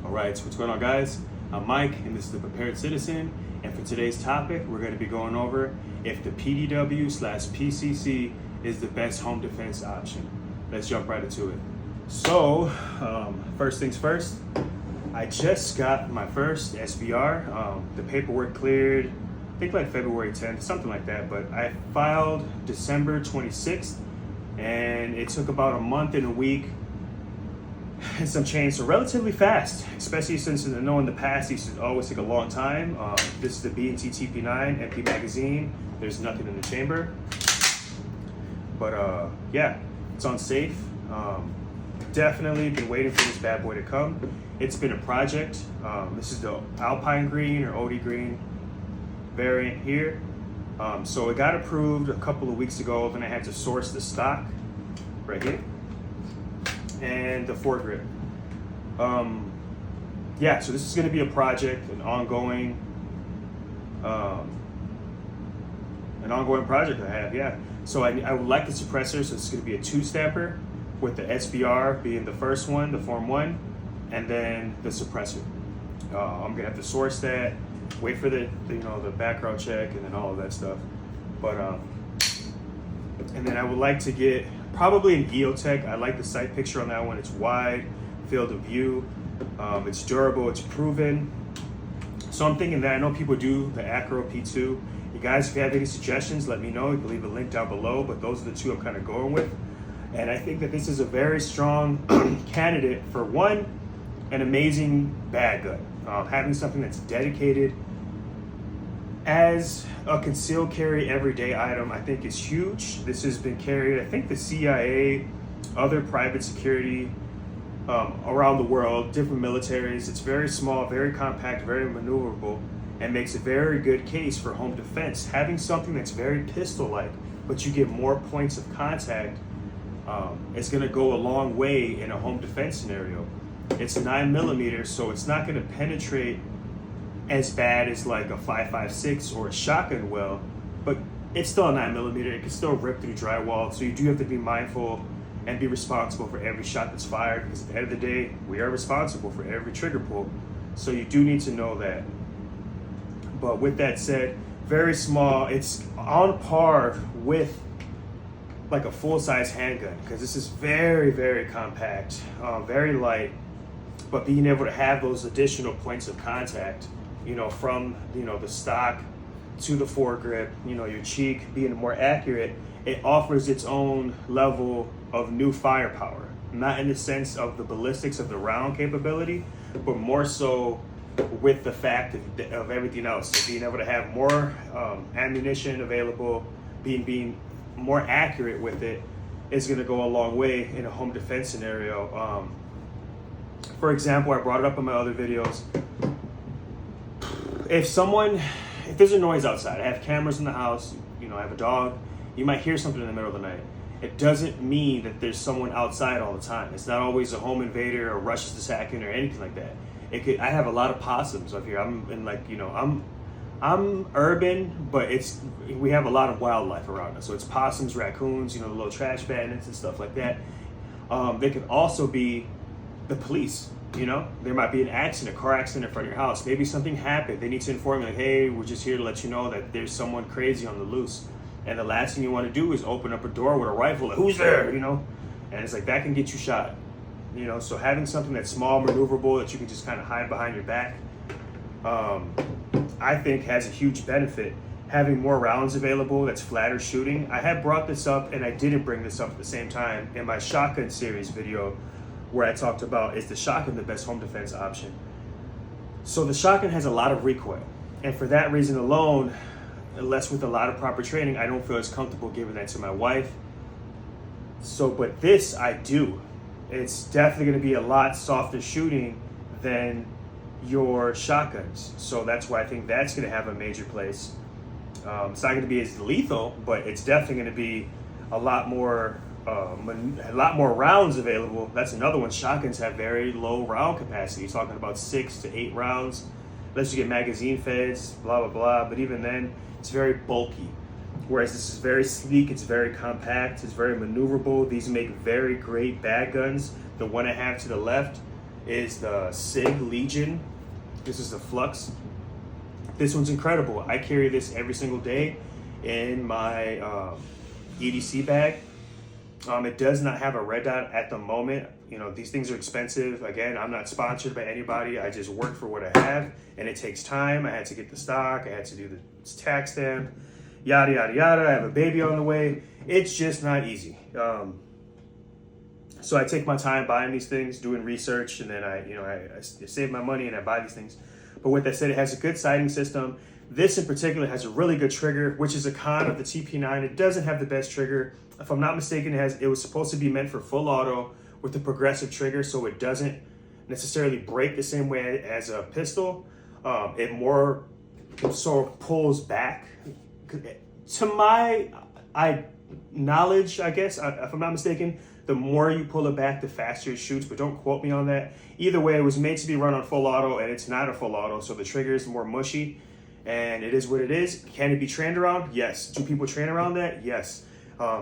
All right, so what's going on, guys? I'm Mike, and this is the Prepared Citizen. And for today's topic, we're going to be going over if the PDW/PCC is the best home defense option. Let's jump right into it. So, first things first, I just got my first SBR. The paperwork cleared, I think like February 10th, something like that. But I filed December 26th, and it took about a month and a week and some change, so relatively fast, especially since I know in the past it used to always take a long time. This is the B&T TP9 MP magazine. There's nothing in the chamber, but yeah, it's unsafe. Definitely been waiting for this bad boy to come. It's been a project. This is the Alpine Green or OD Green variant here. So it got approved a couple of weeks ago, then I had to source the stock right here and the foregrip. Yeah, so this is going to be a project, an ongoing project I have. Yeah, so I would like the suppressor, so it's going to be a two-stamper with the SBR being the first one, the Form 1, and then the suppressor. I'm gonna have to source that, wait for the background check, and then all of that stuff. But and then I would like to get probably an EOTech. I like the sight picture on that one. It's wide field of view. It's durable. It's proven. So I'm thinking that I know people do the Acro P2. You guys, if you have any suggestions, let me know. You can leave a link down below. But those are the two I'm kind of going with. And I think that this is a very strong candidate for one, an amazing bag gun. Having something that's dedicated as a concealed carry everyday item, I think is huge. This has been carried, I think the CIA, other private security around the world, different militaries. It's very small, very compact, very maneuverable, and makes a very good case for home defense. Having something that's very pistol-like, but you get more points of contact, it's gonna go a long way in a home defense scenario. It's 9mm, so it's not gonna penetrate as bad as like a 5.56 or a shotgun will, but it's still a 9mm. It can still rip through drywall, so you do have to be mindful and be responsible for every shot that's fired, because at the end of the day, we are responsible for every trigger pull. So you do need to know that. But with that said, very small. It's on par with like a full-size handgun, because this is very, very compact, very light, but being able to have those additional points of contact, from the stock to the foregrip, your cheek being more accurate, it offers its own level of new firepower. Not in the sense of the ballistics of the round capability, but more so with the fact of everything else. So being able to have more ammunition available, being more accurate with it is going to go a long way in a home defense scenario. For example, I brought it up in my other videos. If there's a noise outside, I have cameras in the house, I have a dog, you might hear something in the middle of the night. It doesn't mean that there's someone outside all the time. It's not always a home invader or rushes to second or anything like that. I have a lot of possums up here. I'm urban, but we have a lot of wildlife around us. So it's possums, raccoons, the little trash bandits and stuff like that. They could also be the police. There might be an accident, a car accident in front of your house. Maybe something happened. They need to inform you, like, hey, we're just here to let you know that there's someone crazy on the loose. And the last thing you want to do is open up a door with a rifle. Like, who's there? And it's like, that can get you shot. So having something that's small, maneuverable, that you can just kind of hide behind your back, I think has a huge benefit. Having more rounds available, that's flatter shooting. I had brought this up, and I didn't bring this up at the same time in my shotgun series video, where I talked about, is the shotgun the best home defense option? So the shotgun has a lot of recoil, and for that reason alone, unless with a lot of proper training, I don't feel as comfortable giving that to my wife. But this I do. It's definitely going to be a lot softer shooting than your shotguns. So that's why I think that's going to have a major place. It's not going to be as lethal, but it's definitely going to be a lot more rounds available. That's another one. Shotguns have very low round capacity. You're talking about 6 to 8 rounds, unless you get magazine feds, blah, blah, blah. But even then, it's very bulky. Whereas this is very sleek, it's very compact, it's very maneuverable. These make very great bag guns. The one I have to the left is the Sig Legion. This is the Flux. This one's incredible. I carry this every single day in my EDC bag. It does not have a red dot at the moment. You know, these things are expensive. Again, I'm not sponsored by anybody. I just work for what I have, and it takes time. I had to get the stock. I had to do the tax stamp, yada, yada, yada. I have a baby on the way. It's just not easy. So I take my time buying these things, doing research, and then I save my money and I buy these things. But with that said, it has a good sighting system. This in particular has a really good trigger, which is a con of the TP9. It doesn't have the best trigger. If I'm not mistaken, it was supposed to be meant for full auto with the progressive trigger, so it doesn't necessarily break the same way as a pistol. It more sort of pulls back. To my knowledge, I guess, if I'm not mistaken, the more you pull it back, the faster it shoots, but don't quote me on that. Either way, it was made to be run on full auto, and it's not a full auto, so the trigger is more mushy, and it is what it is. Can it be trained around? Yes. Do people train around that? Yes.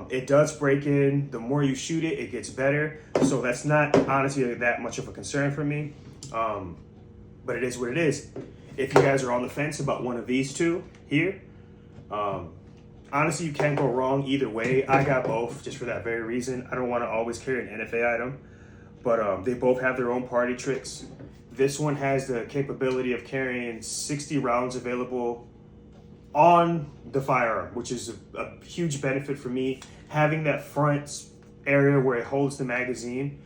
It does break in. The more you shoot it, it gets better. So that's not honestly that much of a concern for me. But it is what it is. If you guys are on the fence about one of these two here, honestly, you can't go wrong either way. I got both just for that very reason. I don't want to always carry an NFA item, but they both have their own party tricks. This one has the capability of carrying 60 rounds available on the firearm, which is a huge benefit for me. Having that front area where it holds the magazine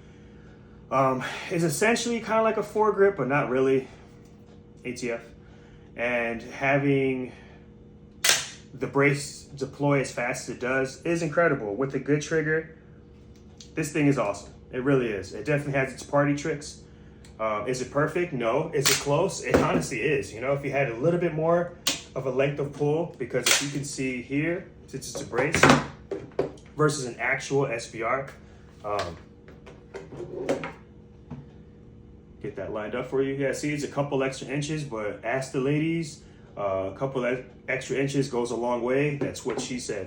is essentially kind of like a foregrip, but not really, ATF. And having the brace deploy as fast as it does is incredible. With a good trigger, this thing is awesome. It really is. It definitely has its party tricks. Is it perfect? No. Is it close? It honestly is. You know, if you had a little bit more of a length of pull, because if you can see here, since it's a brace versus an actual SBR, get that lined up for you. Yeah, see, it's a couple extra inches, but ask the ladies, a couple of extra inches goes a long way. That's what she said.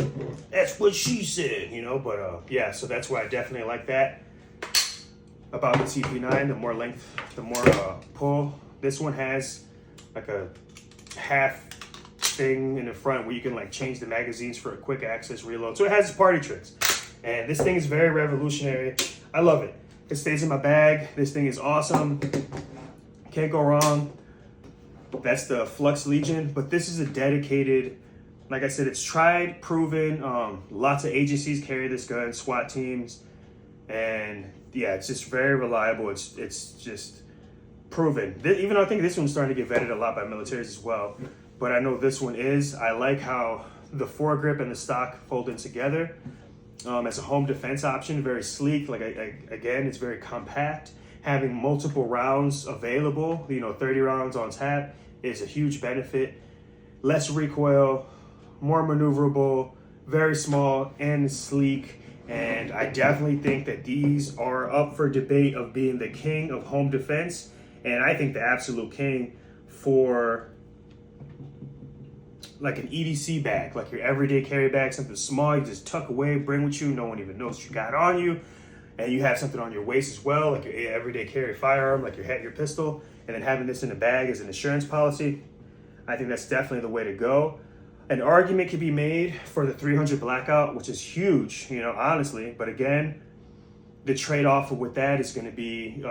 That's what she said, you know, but yeah, so that's why I definitely like that about the TP9. The more length, the more pull. This one has like a half thing in the front where you can like change the magazines for a quick access reload. So it has party tricks, and this thing is very revolutionary. I love it. It stays in my bag. This thing is awesome. Can't go wrong. That's the Flux Legion, but this is a dedicated, like I said, it's tried, proven. Lots of agencies carry this gun, SWAT teams, and yeah, it's just very reliable. It's just proven. Even though I think this one's starting to get vetted a lot by militaries as well, but I know this one is. I like how the foregrip and the stock fold in together as a home defense option. Very sleek. Like again, it's very compact. Having multiple rounds available, 30 rounds on tap, is a huge benefit. Less recoil, more maneuverable, very small and sleek. And I definitely think that these are up for debate of being the king of home defense. And I think the absolute king for like an EDC bag, like your everyday carry bag, something small you just tuck away, bring with you, no one even knows what you got on you. And you have something on your waist as well, like your everyday carry firearm, like your pistol, and then having this in the bag as an insurance policy. I think that's definitely the way to go. An argument could be made for the 300 blackout, which is huge, honestly. But again, the trade-off with that is going to be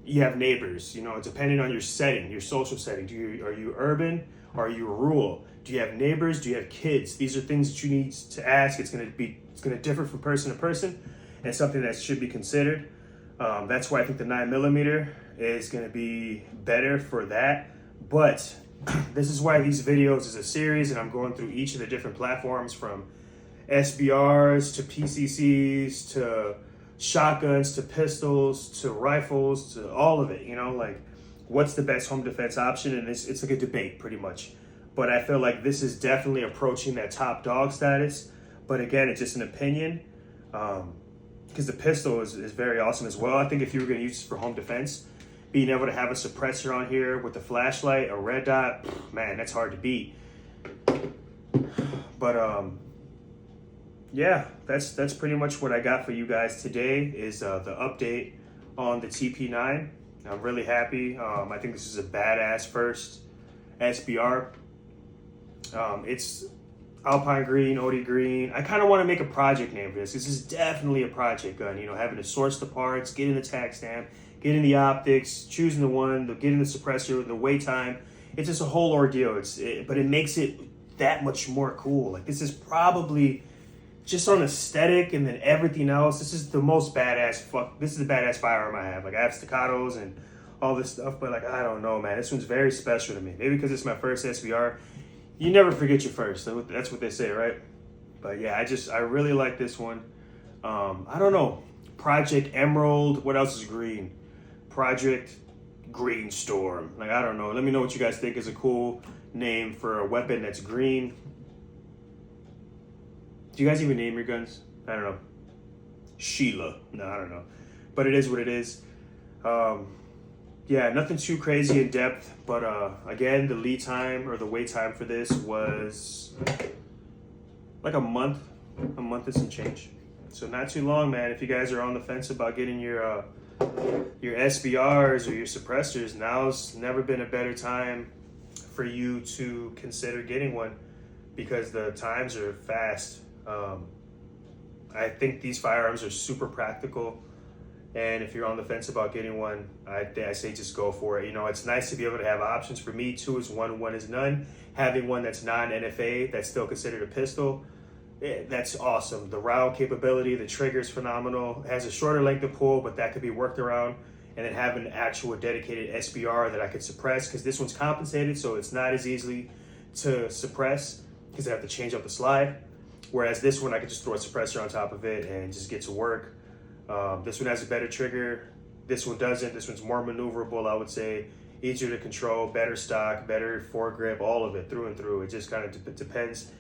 you have neighbors, depending on your setting, your social setting. Are you urban? Are you rural? Do you have neighbors? Do you have kids? These are things that you need to ask. It's going to differ from person to person, and something that should be considered. That's why I think the 9mm is going to be better for that. But this is why these videos is a series, and I'm going through each of the different platforms, from SBRs to PCCs to shotguns to pistols to rifles to all of it. Like, what's the best home defense option? And it's like a debate pretty much. But I feel like this is definitely approaching that top dog status. But again, it's just an opinion, because the pistol is very awesome as well. I think if you were going to use this for home defense, being able to have a suppressor on here with a flashlight, a red dot, man, that's hard to beat. But yeah, that's pretty much what I got for you guys today, is the update on the TP9. I'm really happy. I think this is a badass first SBR. It's Alpine Green, OD Green. I kind of want to make a project name for this. This is definitely a project gun, you know, having to source the parts, getting the tax stamp, getting the optics, choosing the one, getting the suppressor, the wait time. It's just a whole ordeal. But it makes it that much more cool. Like, this is probably just on aesthetic and then everything else. This is the most badass this is the badass firearm I have. Like, I have staccatos and all this stuff, but like, I don't know, man. This one's very special to me. Maybe because it's my first SBR. You never forget your first. That's what they say, right? But yeah, I really like this one. I don't know. Project Emerald. What else is green? Project Green Storm. Like, I don't know. Let me know what you guys think is a cool name for a weapon that's green. Do you guys even name your guns? I don't know. Sheila. No, I don't know. But it is what it is. Yeah, nothing too crazy in depth, but again, the lead time or the wait time for this was like a month and some change. So not too long, man. If you guys are on the fence about getting your SBRs or your suppressors, now's never been a better time for you to consider getting one, because the times are fast. I think these firearms are super practical. And if you're on the fence about getting one, I say just go for it. You know, it's nice to be able to have options. For me, 2 is 1, 1 is none. Having one that's non-NFA, that's still considered a pistol, that's awesome. The round capability, the trigger's phenomenal. It has a shorter length of pull, but that could be worked around. And then having an actual dedicated SBR that I could suppress, because this one's compensated, so it's not as easily to suppress because I have to change up the slide. Whereas this one, I could just throw a suppressor on top of it and just get to work. This one has a better trigger. This one doesn't. This one's more maneuverable, I would say. Easier to control, better stock, better foregrip, all of it through and through. It just kind of depends,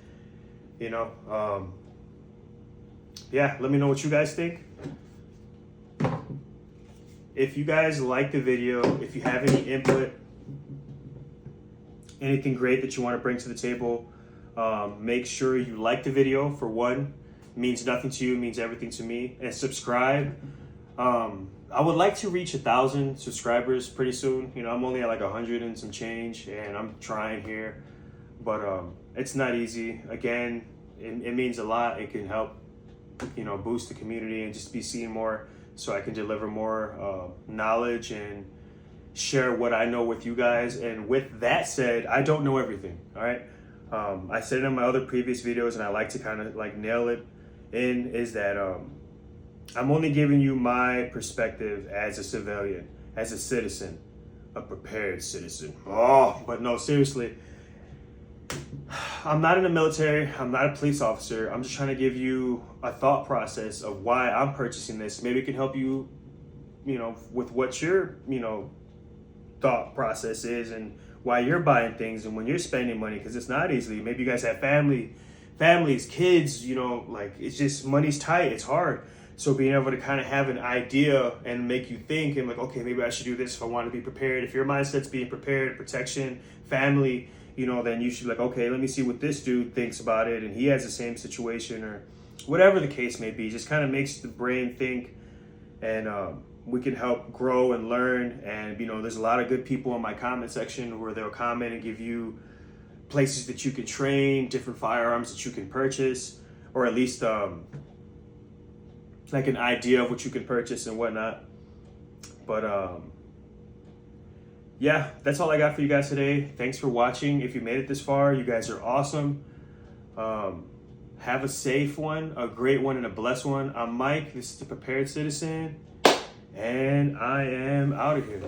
you know. Yeah, let me know what you guys think. If you guys like the video, if you have any input, anything great that you want to bring to the table, make sure you like the video. For one, means nothing to you, means everything to me. And subscribe. I would like to reach 1,000 subscribers pretty soon. You know, I'm only at like 100 and some change, and I'm trying here, but it's not easy. Again, it means a lot. It can help, you know, boost the community and just be seen more, so I can deliver more knowledge and share what I know with you guys. And with that said, I don't know everything. All right. I said it in my other previous videos, and I like to kind of like nail it in, is that I'm only giving you my perspective as a civilian, as a citizen, a prepared citizen. Oh, but no, seriously, I'm not in the military. I'm not a police officer. I'm just trying to give you a thought process of why I'm purchasing this. Maybe it can help you, you know, with what your, you know, thought process is and why you're buying things and when you're spending money, because it's not easy. Maybe you guys have families, kids, you know, like, it's just, money's tight, it's hard. So being able to kind of have an idea and make you think and like, okay, maybe I should do this if I want to be prepared. If your mindset's being prepared, protection, family, you know, then you should be like, okay, let me see what this dude thinks about it, and he has the same situation, or whatever the case may be. Just kind of makes the brain think, and we can help grow and learn. And, you know, there's a lot of good people in my comment section where they'll comment and give you places that you can train, different firearms that you can purchase, or at least like an idea of what you can purchase and whatnot. But yeah, that's all I got for you guys today. Thanks for watching. If you made it this far, you guys are awesome. Have a safe one, a great one, and a blessed one. I'm Mike. This is the Prepared Citizen, and I am out of here.